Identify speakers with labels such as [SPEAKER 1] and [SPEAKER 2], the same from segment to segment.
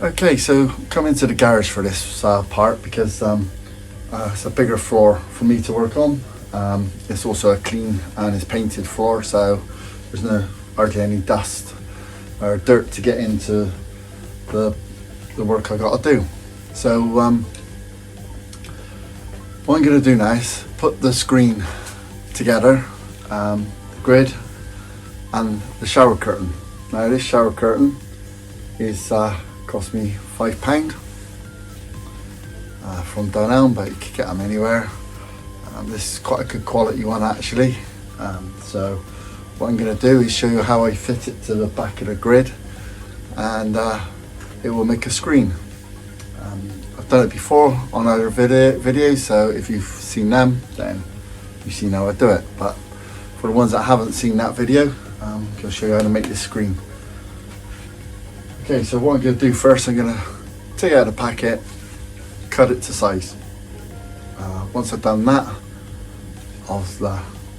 [SPEAKER 1] Okay, so come into the garage for this part because it's a bigger floor for me to work on. It's also a clean and it's painted floor, so there's hardly any dust or dirt to get into the work I got to do. So what I'm going to do now is put the screen together, the grid and the shower curtain. Now this shower curtain is cost me £5 from Dunelm, but you can get them anywhere. This is quite a good quality one actually. So what I'm going to do is show you how I fit it to the back of the grid, and it will make a screen. I've done it before on other videos, so if you've seen them then you've seen how I do it, but for the ones that haven't seen that video, I'll show you how to make this screen. Okay, so what I'm going to do first, I'm going to take out the packet, cut it to size. Once I've done that, I'll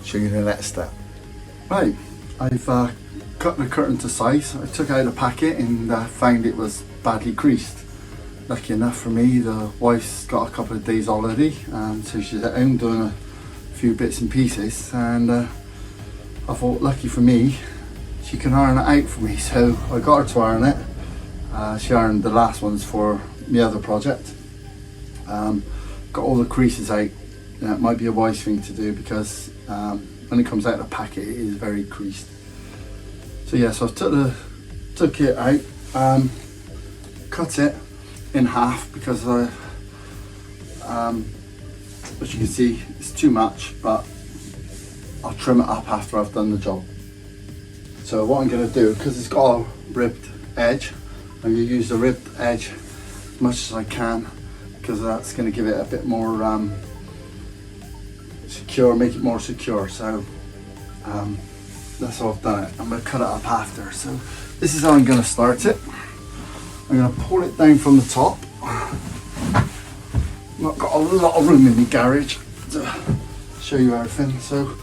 [SPEAKER 1] show you the next step. Right, I've cut the curtain to size. I took out a packet and found it was badly creased. Lucky enough for me, the wife's got a couple of days holiday, so she's at home doing a few bits and pieces, and I thought, lucky for me, she can iron it out for me, so I got her to iron it. She ironed the last ones for the other project. Got all the creases out. It might be a wise thing to do because when it comes out of the packet it is very creased. So yeah, so I took it out, cut it in half because as you can see it's too much, but I'll trim it up after I've done the job. So what I'm going to do, because it's got a ribbed edge, I'm going to use the ribbed edge as much as I can, because that's going to give it a bit more secure, make it more secure. So that's how I've done it. I'm going to cut it up after. So this is how I'm going to start it. I'm going to pull it down from the top. I've not got a lot of room in the garage to show you everything. So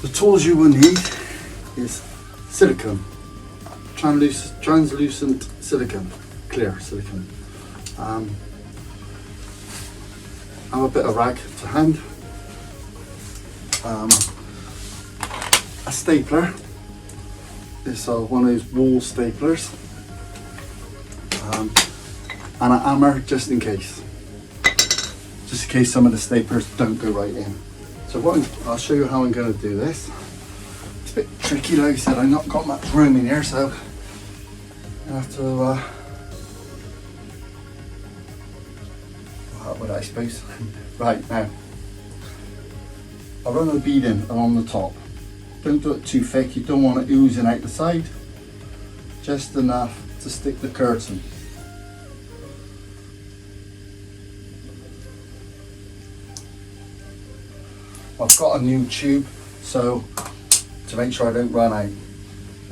[SPEAKER 1] the tools you will need is silicone, translucent silicone, clear silicone. Have a bit of rag to hand, a stapler. This is one of those wall staplers, and a hammer just in case some of the staplers don't go right in. So I'll show you how I'm going to do this. It's a bit tricky, like I said, I've not got much room in here, so I have to I suppose. Right, now I'll run the bead in along the top. Don't do it too thick, you don't want it oozing out the side, just enough to stick the curtain. I've got a new tube, so to make sure I don't run out.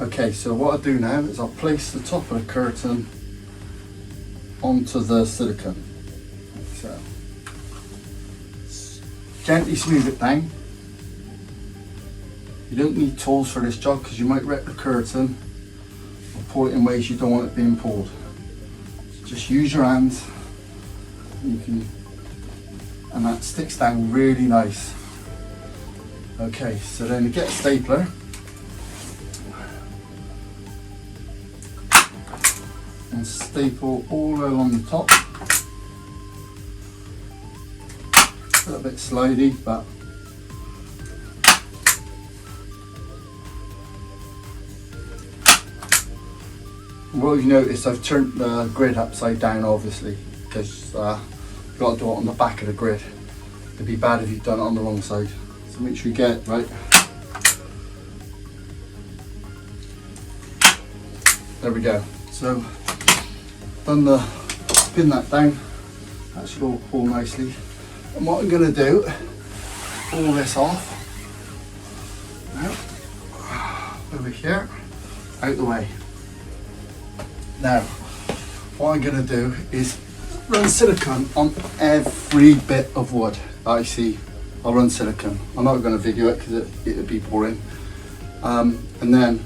[SPEAKER 1] Okay, so what I'll do now is I'll place the top of the curtain onto the silicone. So gently smooth it down. You don't need tools for this job because you might wreck the curtain or pull it in ways you don't want it being pulled. So just use your hands, and that sticks down really nice. Okay, so then you get a stapler and staple all along the top. A little bit slidey, but what you notice, I've turned the grid upside down obviously, because you've got to do it on the back of the grid. It'd be bad if you've done it on the wrong side. So make sure you get it right. There we go. So pin that down. That should all pull nicely. And what I'm going to do, pull this off. Now, over here, out the way. Now, what I'm going to do is run silicone on every bit of wood that I see. I'll run silicone. I'm not going to video it because it'd be boring. And then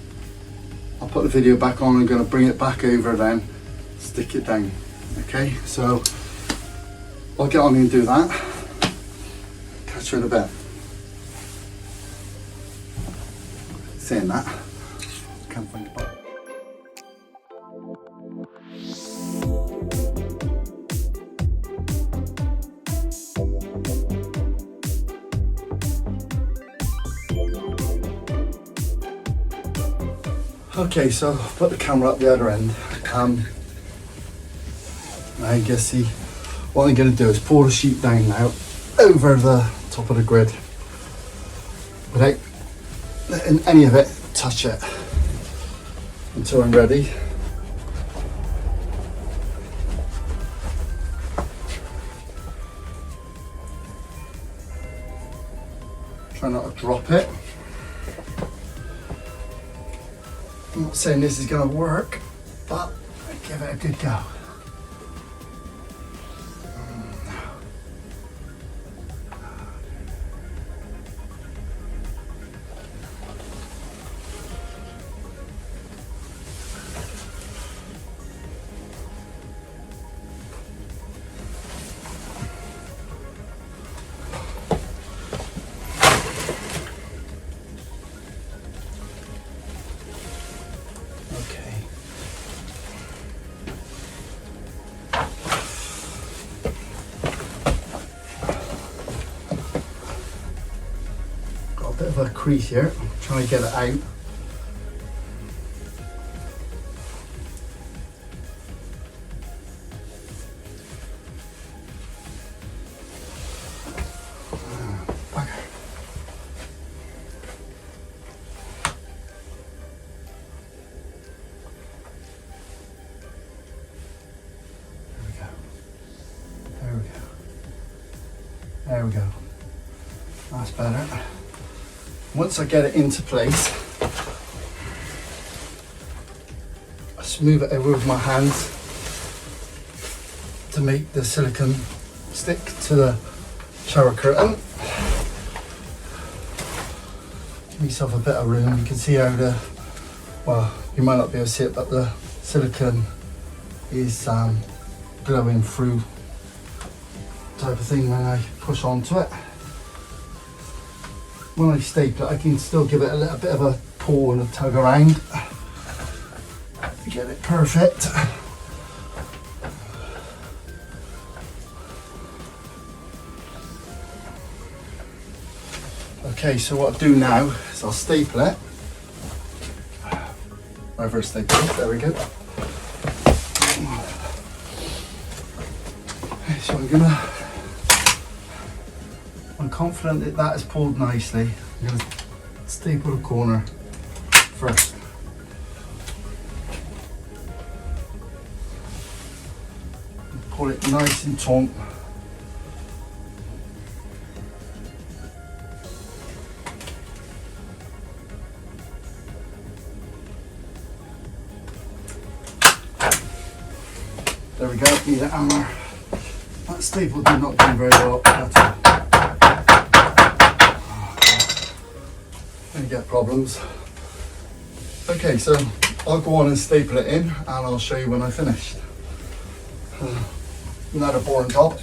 [SPEAKER 1] I'll put the video back on. I'm going to bring it back over then stick it down. Okay, so I'll get on and do that. Catch you in a bit. Saying that, can't find the button. Okay, so I've put the camera up the other end. I guess see, what I'm going to do is pour the sheet down now over the top of the grid without letting any of it touch it until I'm ready. Try not to drop it. I'm not saying this is going to work, but give it a good go. Bit of a crease here, I'm trying to get it out. Bugger. There we go. There we go. There we go. That's better. Once I get it into place, I smooth it over with my hands to make the silicone stick to the shower curtain. Give myself a bit of room. You can see how well, you might not be able to see it, but the silicone is glowing through type of thing when I push onto it. When I staple it, I can still give it a little bit of a pull and a tug around to get it perfect. Okay, so what I'll do now is I'll staple it. Reverse staple it, there we go. Okay, so I'm confident that that is pulled nicely. I'm going to staple the corner first. Pull it nice and taut. There we go, need a hammer. That staple did not do very well at all. You get problems. Okay, so I'll go on and staple it in and I'll show you when I finished. Another boring job.